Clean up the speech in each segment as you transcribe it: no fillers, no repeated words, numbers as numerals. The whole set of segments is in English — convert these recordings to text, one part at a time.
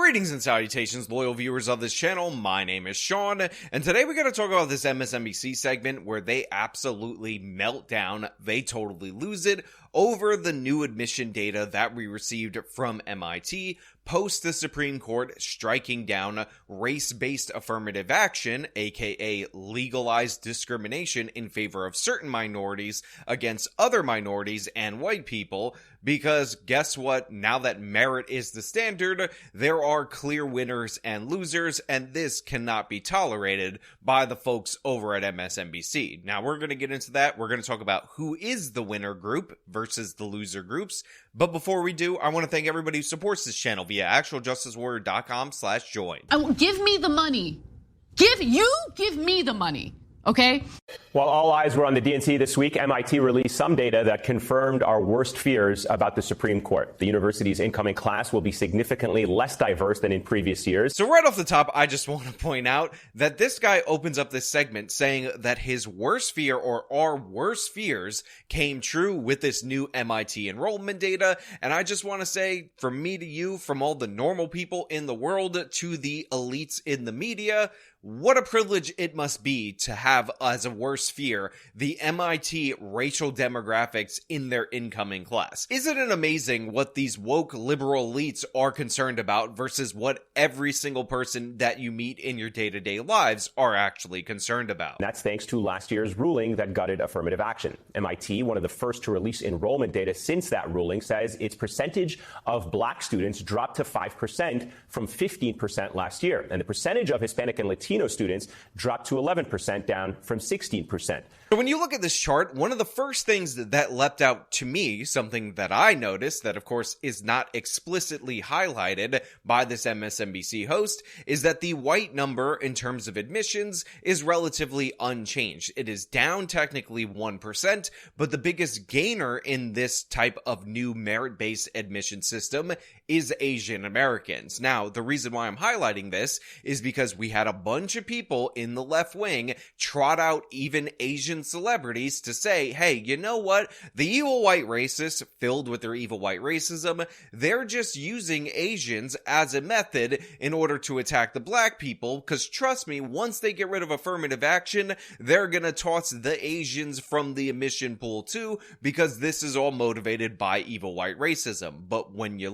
Greetings and salutations, loyal viewers of this channel. My name is Sean, and today we're going to talk about this MSNBC segment where they absolutely melt down, they totally lose it, over the new admission data that we received from MIT post the Supreme Court striking down race-based affirmative action, aka legalized discrimination in favor of certain minorities against other minorities and white people, because guess what? Now that merit is the standard, there are clear winners and losers, and this cannot be tolerated by the folks over at MSNBC. Now, we're going to get into that. We're going to talk about who is the winner group versus the loser groups. But before we do, I want to thank everybody who supports this channel via actualjusticewarrior.com/join. Give me the money. Give me the money. Okay? While all eyes were on the DNC this week, MIT released some data that confirmed our worst fears about the Supreme Court. The university's incoming class will be significantly less diverse than in previous years. So right off the top, I just want to point out that this guy opens up this segment saying that his worst fear, or our worst fears, came true with this new MIT enrollment data. And I just want to say, from me to you, from all the normal people in the world to the elites in the media, what a privilege it must be to have as a worst fear the MIT racial demographics in their incoming class. Isn't it amazing what these woke liberal elites are concerned about versus what every single person that you meet in your day-to-day lives are actually concerned about? That's thanks to last year's ruling that gutted affirmative action. MIT, one of the first to release enrollment data since that ruling, says its percentage of black students dropped to 5% from 15% last year, and the percentage of Hispanic and Latino students dropped to 11%, down from 16%. So when you look at this chart, one of the first things that leapt out to me, something that I noticed that of course is not explicitly highlighted by this MSNBC host, is that the white number in terms of admissions is relatively unchanged. It is down technically 1%, but the biggest gainer in this type of new merit-based admission system is Asian Americans. Now, the reason why I'm highlighting this is because we had a bunch of people in the left wing trot out even Asian celebrities to say, hey, you know what? The evil white racists, filled with their evil white racism, they're just using Asians as a method in order to attack the black people, because trust me, once they get rid of affirmative action, they're gonna toss the Asians from the admission pool too, because this is all motivated by evil white racism. But when you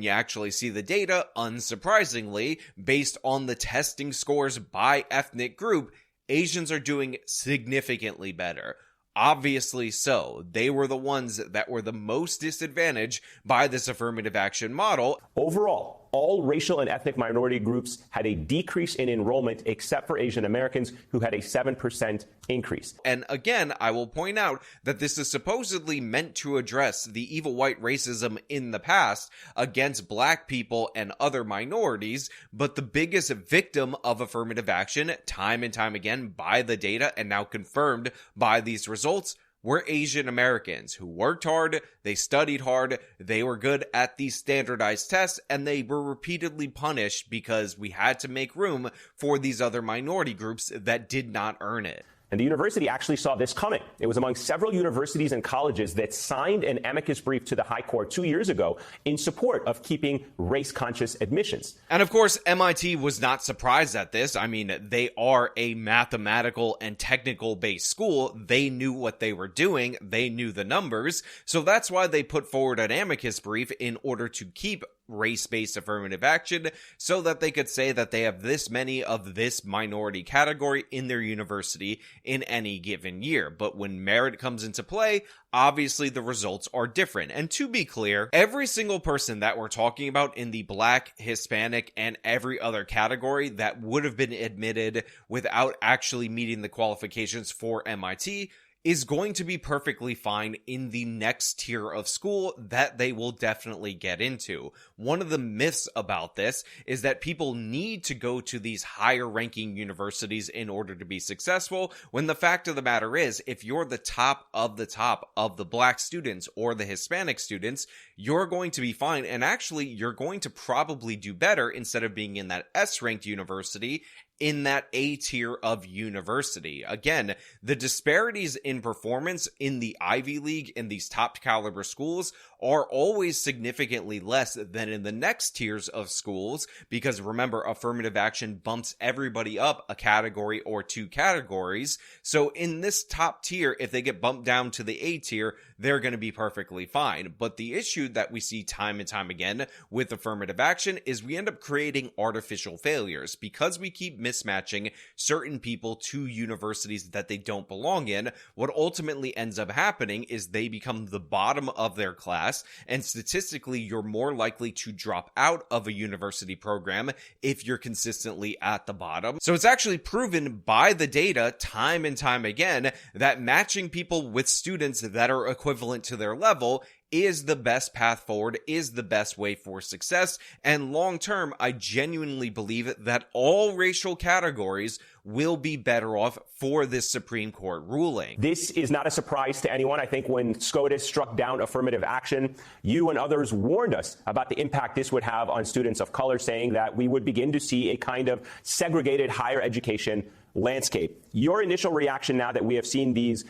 actually see the data, unsurprisingly, based on the testing scores by ethnic group, Asians are doing significantly better. Obviously so. They were the ones that were the most disadvantaged by this affirmative action model. Overall, all racial and ethnic minority groups had a decrease in enrollment except for Asian Americans, who had a 7% increase. And again, I will point out that this is supposedly meant to address the evil white racism in the past against black people and other minorities, but the biggest victim of affirmative action, time and time again by the data and now confirmed by these results, were Asian Americans who worked hard, they studied hard, they were good at these standardized tests, and they were repeatedly punished because we had to make room for these other minority groups that did not earn it. And the university actually saw this coming. It was among several universities and colleges that signed an amicus brief to the High Court 2 years ago in support of keeping race-conscious admissions. And of course, MIT was not surprised at this. I mean, they are a mathematical and technical-based school. They knew what they were doing. They knew the numbers. So that's why they put forward an amicus brief in order to keep race-based affirmative action, so that they could say that they have this many of this minority category in their university in any given year. But when merit comes into play, obviously the results are different. And to be clear, every single person that we're talking about in the black, Hispanic, and every other category that would have been admitted without actually meeting the qualifications for MIT is going to be perfectly fine in the next tier of school that they will definitely get into. One of the myths about this is that people need to go to these higher ranking universities in order to be successful, when the fact of the matter is, if you're the top of the black students or the Hispanic students, you're going to be fine, and actually you're going to probably do better instead of being in that S-ranked university in that A tier of university. Again, the disparities in performance in the Ivy League in these top caliber schools are always significantly less than in the next tiers of schools, because remember, affirmative action bumps everybody up a category or two categories. So in this top tier, if they get bumped down to the A tier, they're going to be perfectly fine. But the issue that we see time and time again with affirmative action is we end up creating artificial failures because we keep mismatching certain people to universities that they don't belong in. What ultimately ends up happening is they become the bottom of their class, and statistically, you're more likely to drop out of a university program if you're consistently at the bottom. So it's actually proven by the data time and time again that matching people with students that are equivalent to their level is the best path forward, is the best way for success. And long term, I genuinely believe that all racial categories will be better off for this Supreme Court ruling. This is not a surprise to anyone. I think when SCOTUS struck down affirmative action, you and others warned us about the impact this would have on students of color, saying that we would begin to see a kind of segregated higher education landscape. Your initial reaction now that we have seen these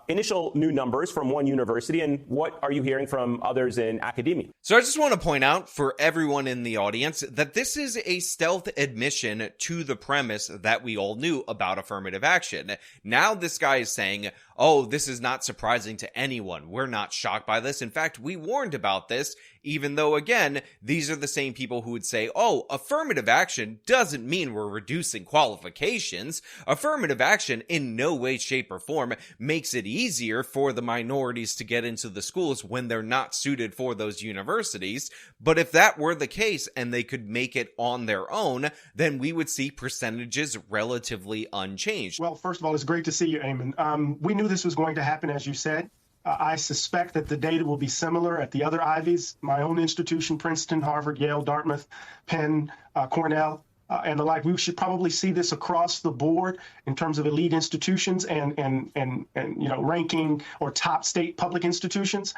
initial new numbers from one university, and what are you hearing from others in academia? So I just want to point out for everyone in the audience that this is a stealth admission to the premise that we all knew about affirmative action. Now this guy is saying, oh, this is not surprising to anyone. We're not shocked by this. In fact, we warned about this, even though, again, these are the same people who would say, oh, affirmative action doesn't mean we're reducing qualifications. Affirmative action in no way, shape, or form makes it easier for the minorities to get into the schools when they're not suited for those universities. But if that were the case and they could make it on their own, then we would see percentages relatively unchanged. Well, first of all, it's great to see you, Eamon. We knew this was going to happen, as you said. I suspect that the data will be similar at the other Ivies, my own institution, Princeton, Harvard, Yale, Dartmouth, Penn, Cornell, and the like. We should probably see this across the board in terms of elite institutions and ranking or top state public institutions.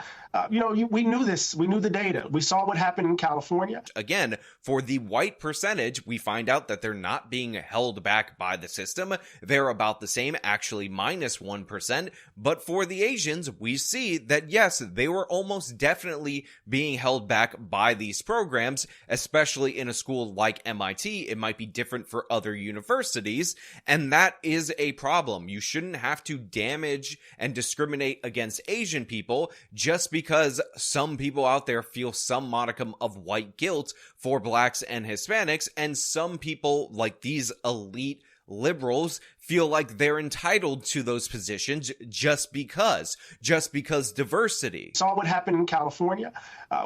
We knew this. We knew the data. We saw what happened in California. Again, for the white percentage, we find out that they're not being held back by the system. They're about the same, actually minus 1%. But for the Asians, we see that, yes, they were almost definitely being held back by these programs, especially in a school like MIT. It might be different for other universities, and that is a problem. You shouldn't have to damage and discriminate against Asian people just because some people out there feel some modicum of white guilt for blacks and Hispanics, and some people, like these elite liberals, feel like they're entitled to those positions just because diversity. Saw what happened in California.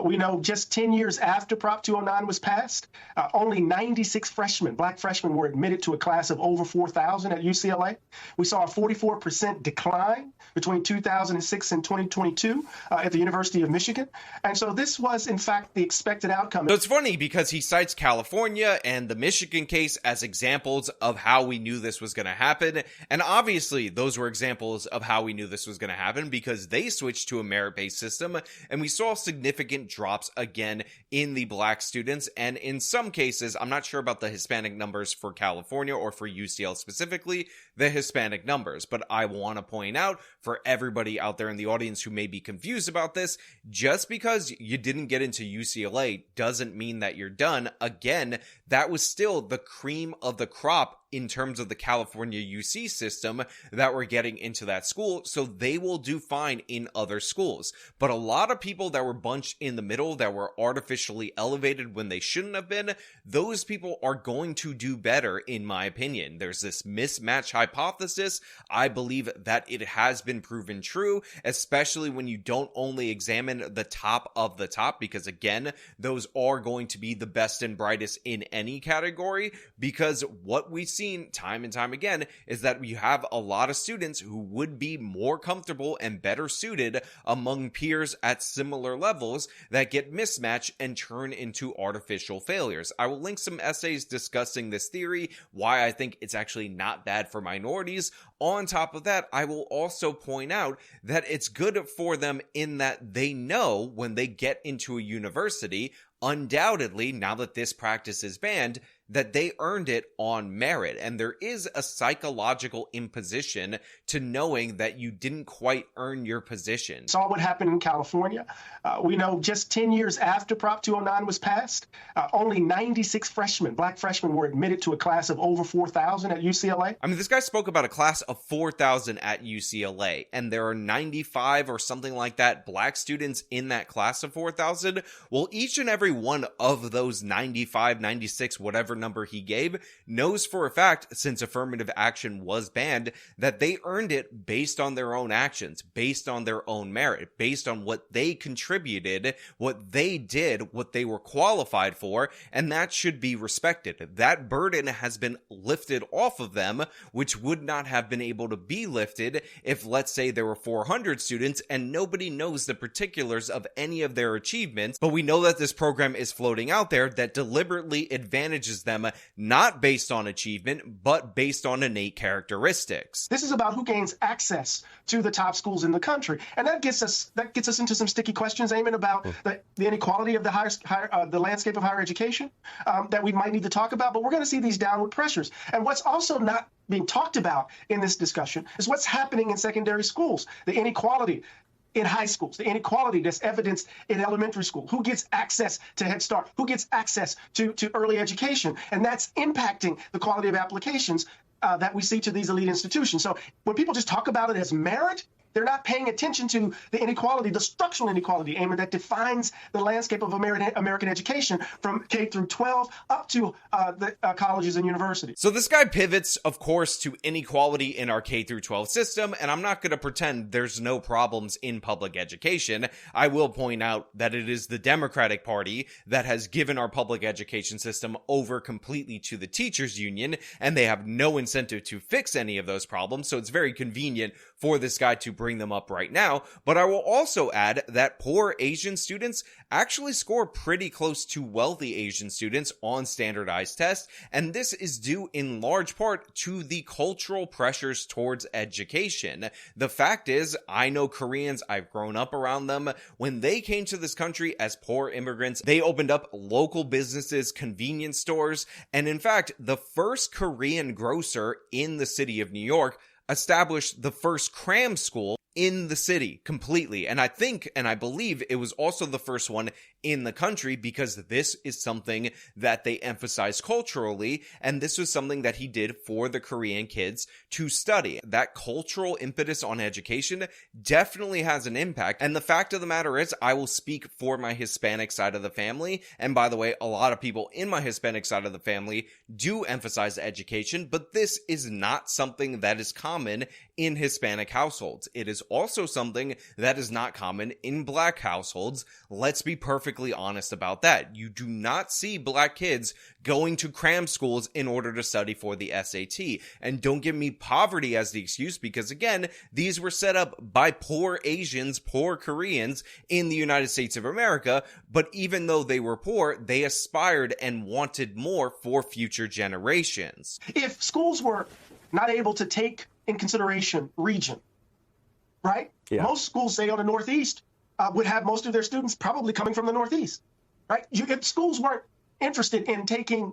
We know just 10 years after Prop 209 was passed, only 96 black freshmen were admitted to a class of over 4,000 at UCLA. We saw a 44% decline between 2006 and 2022 at the University of Michigan. And so this was, in fact, the expected outcome. So it's funny because he cites California and the Michigan case as examples of how we knew this was going to happen. And obviously, those were examples of how we knew this was going to happen because they switched to a merit-based system, and we saw significant drops again in the black students. And in some cases, I'm not sure about the Hispanic numbers for California or for UCL specifically, the Hispanic numbers. But I want to point out for everybody out there in the audience who may be confused about this, just because you didn't get into UCLA doesn't mean that you're done. Again, that was still the cream of the crop in terms of the California UC system that were getting into that school, so they will do fine in other schools. But a lot of people that were bunched in the middle, that were artificially elevated when they shouldn't have been, those people are going to do better, in my opinion. There's this mismatch hypothesis. I believe that it has been proven true, especially when you don't only examine the top of the top, because again, those are going to be the best and brightest in any category, because what we see time and time again is that we have a lot of students who would be more comfortable and better suited among peers at similar levels that get mismatched and turn into artificial failures. I will link some essays discussing this theory, why I think it's actually not bad for minorities. On top of that, I will also point out that it's good for them in that they know when they get into a university, undoubtedly, now that this practice is banned, that they earned it on merit. And there is a psychological imposition to knowing that you didn't quite earn your position. Saw what happened in California. We know just 10 years after Prop 209 was passed, only 96 black freshmen were admitted to a class of over 4,000 at UCLA. I mean, this guy spoke about a class of 4,000 at UCLA, and there are 95 or something like that black students in that class of 4,000. Well, each and every one of those 95, 96, whatever number he gave, knows for a fact, since affirmative action was banned, that they earned it based on their own actions, based on their own merit, based on what they contributed, what they did, what they were qualified for, and that should be respected. That burden has been lifted off of them, which would not have been able to be lifted if, let's say, there were 400 students and nobody knows the particulars of any of their achievements. But we know that this program is floating out there that deliberately advantages them, not based on achievement, but based on innate characteristics. This is about who gains access to the top schools in the country. And that gets us into some sticky questions, Eamon, about the inequality of the landscape of higher education that we might need to talk about. But we're going to see these downward pressures. And what's also not being talked about in this discussion is what's happening in secondary schools, the inequality in high schools, the inequality that's evidenced in elementary school, who gets access to Head Start, who gets access to early education. And that's impacting the quality of applications that we see to these elite institutions. So when people just talk about it as merit, they're not paying attention to the inequality, the structural inequality, Eamon, that defines the landscape of American education from K through 12 up to the colleges and universities. So this guy pivots, of course, to inequality in our K through 12 system, and I'm not going to pretend there's no problems in public education. I will point out that it is the Democratic Party that has given our public education system over completely to the teachers union, and they have no incentive to fix any of those problems, so it's very convenient for this guy to bring them up right now. But I will also add that poor Asian students actually score pretty close to wealthy Asian students on standardized tests, and this is due in large part to the cultural pressures towards education. The fact is, I know Koreans, I've grown up around them. When they came to this country as poor immigrants, they opened up local businesses, convenience stores, and in fact, the first Korean grocer in the city of New York established the first cram school in the city completely. And I think, and I believe it was also the first one in the country, because this is something that they emphasize culturally, and this was something that he did for the Korean kids to study. That cultural impetus on education definitely has an impact, and the fact of the matter is, I will speak for my Hispanic side of the family, and by the way, a lot of people in my Hispanic side of the family do emphasize education, but this is not something that is common in Hispanic households. It is also something that is not common in black households. Let's be perfectly honest about that. You do not see black kids going to cram schools in order to study for the SAT. And don't give me poverty as the excuse, because again, these were set up by poor Asians, poor Koreans in the United States of America. But even though they were poor, they aspired and wanted more for future generations. If schools were not able to take in consideration region, right? Yeah. Most schools, say on the Northeast, would have most of their students probably coming from the Northeast, right? If schools weren't interested in taking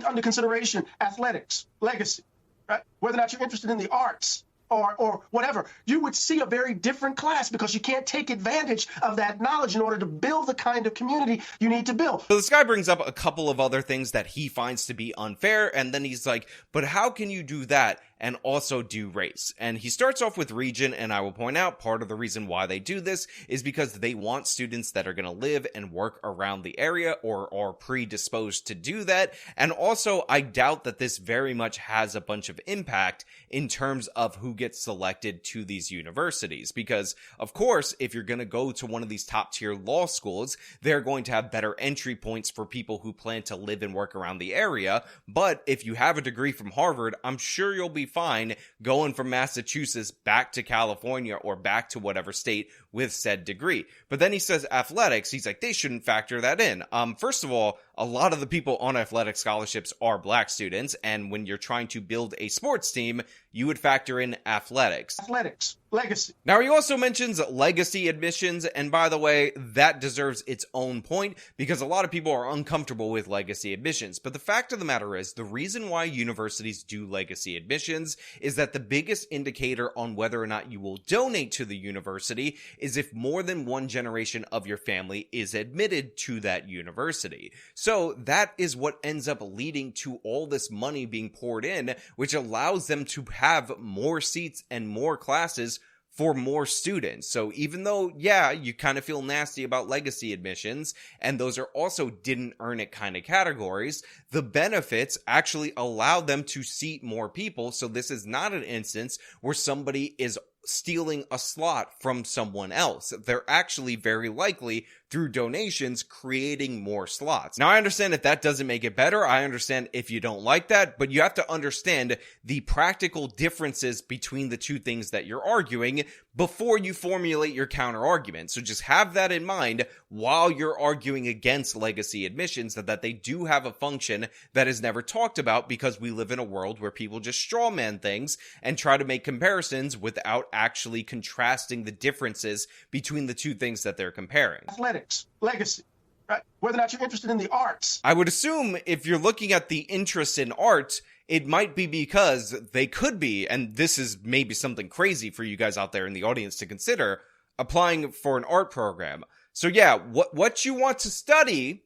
under consideration athletics, legacy, right? Whether or not you're interested in the arts or whatever, you would see a very different class, because you can't take advantage of that knowledge in order to build the kind of community you need to build. So this guy brings up a couple of other things that he finds to be unfair, and then he's like, but how can you do that and also do race? And he starts off with region, and I will point out part of the reason why they do this is because they want students that are going to live and work around the area or are predisposed to do that. And also, I doubt that this very much has a bunch of impact in terms of who gets selected to these universities, because of course, if you're going to go to one of these top tier law schools, they're going to have better entry points for people who plan to live and work around the area. But if you have a degree from Harvard, I'm sure you'll be fine going from Massachusetts back to California or back to whatever state with said degree. But then he says athletics, he's like, they shouldn't factor that in. First of all, a lot of the people on athletic scholarships are black students, and when you're trying to build a sports team, you would factor in athletics. Athletics, legacy. Now, he also mentions legacy admissions, and by the way, that deserves its own point because a lot of people are uncomfortable with legacy admissions. But the fact of the matter is, the reason why universities do legacy admissions is that the biggest indicator on whether or not you will donate to the university is if more than one generation of your family is admitted to that university. So that is what ends up leading to all this money being poured in, which allows them to have more seats and more classes for more students. So even though, yeah, you kind of feel nasty about legacy admissions, and those are also didn't earn it kind of categories, the benefits actually allow them to seat more people. So this is not an instance where somebody is stealing a slot from someone else. They're actually very likely, through donations, creating more slots. Now, I understand if that doesn't make it better. I understand if you don't like that, but you have to understand the practical differences between the two things that you're arguing before you formulate your counter argument. So just have that in mind while you're arguing against legacy admissions, that they do have a function that is never talked about because we live in a world where people just strawman things and try to make comparisons without actually contrasting the differences between the two things that they're comparing. Athletics, legacy, right? Whether or not you're interested in the arts. I would assume if you're looking at the interest in art, it might be because they could be, and this is maybe something crazy for you guys out there in the audience to consider, applying for an art program. So yeah, what you want to study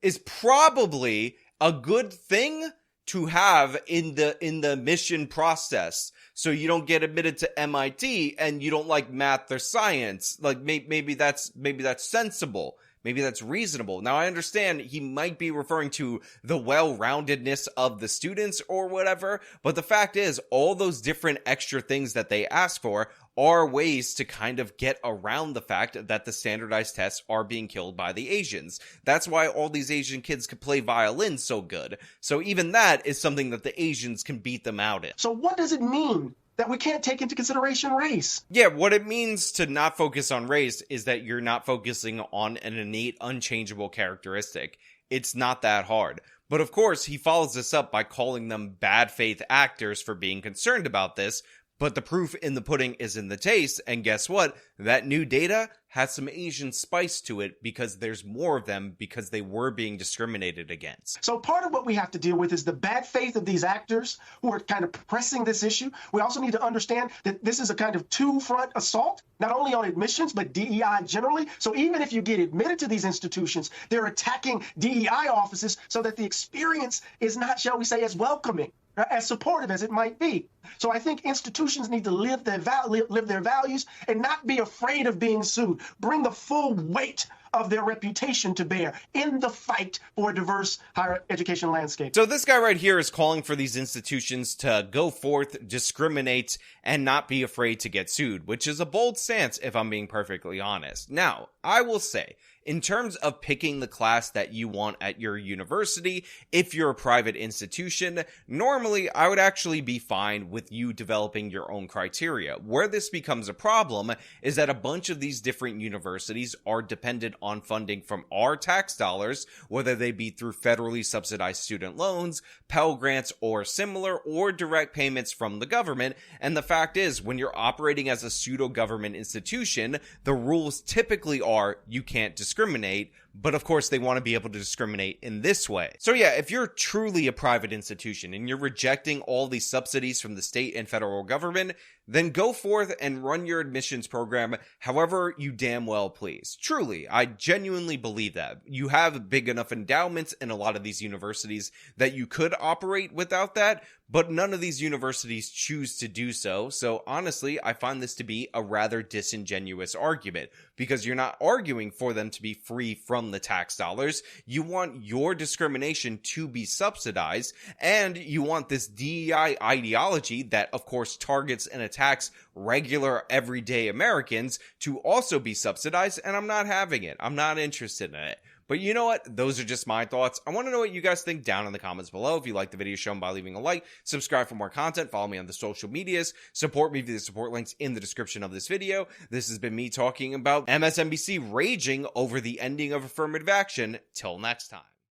is probably a good thing to have in the admission process, so you don't get admitted to MIT and you don't like math or science. Like maybe that's sensible. Maybe that's reasonable. Now, I understand he might be referring to the well-roundedness of the students or whatever, but the fact is, all those different extra things that they ask for are ways to kind of get around the fact that the standardized tests are being killed by the Asians. That's why all these Asian kids can play violin so good. So even that is something that the Asians can beat them out in. So what does it mean that we can't take into consideration race? Yeah, what it means to not focus on race is that you're not focusing on an innate, unchangeable characteristic. It's not that hard. But of course, he follows this up by calling them bad faith actors for being concerned about this. But the proof in the pudding is in the taste, and guess what? That new data has some Asian spice to it because there's more of them because they were being discriminated against. So part of what we have to deal with is the bad faith of these actors who are kind of pressing this issue. We also need to understand that this is a kind of two-front assault, not only on admissions, but DEI generally. So even if you get admitted to these institutions, they're attacking DEI offices so that the experience is not, shall we say, as welcoming, as supportive as it might be. So I think institutions need to live their values and not be afraid of being sued. Bring the full weight of their reputation to bear in the fight for a diverse higher education landscape. So this guy right here is calling for these institutions to go forth, discriminate, and not be afraid to get sued, which is a bold stance if I'm being perfectly honest. Now, I will say, in terms of picking the class that you want at your university, if you're a private institution, normally I would actually be fine with you developing your own criteria. Where this becomes a problem is that a bunch of these different universities are dependent on funding from our tax dollars, whether they be through federally subsidized student loans, Pell Grants, or similar, or direct payments from the government. And the fact is, when you're operating as a pseudo-government institution, the rules typically are you can't discriminate, but of course they want to be able to discriminate in this way. So yeah, if you're truly a private institution and you're rejecting all these subsidies from the state and federal government, then go forth and run your admissions program however you damn well please. Truly, I genuinely believe that. You have big enough endowments in a lot of these universities that you could operate without that, but none of these universities choose to do so. So honestly, I find this to be a rather disingenuous argument because you're not arguing for them to be free from the tax dollars. You want your discrimination to be subsidized, and you want this DEI ideology that of course targets and attacks regular everyday Americans to also be subsidized, and I'm not having it. I'm not interested in it. But you know what? Those are just my thoughts. I want to know what you guys think down in the comments below. If you like the video, show them by leaving a like, subscribe for more content, follow me on the social medias, support me via the support links in the description of this video. This has been me talking about MSNBC raging over the ending of affirmative action. Till next time.